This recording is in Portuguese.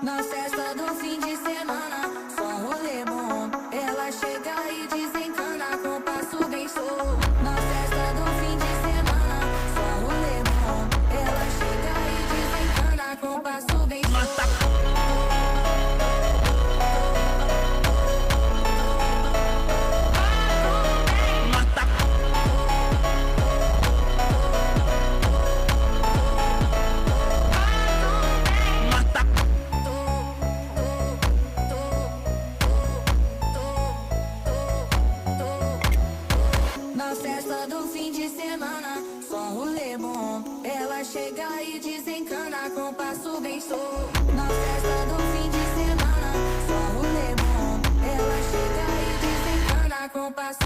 Na festa do fim de semana, só rolê bom. Ela chega e desencana com passo bem show. Na festa do fim de semana, só rolê bom. Ela chega e desencana com passo bem show. Na festa do fim de semana, só rolê bom. Ela chega e desencana com passo bem show. Na festa do fim de semana, só rolê bom. Ela chega e desencana com passo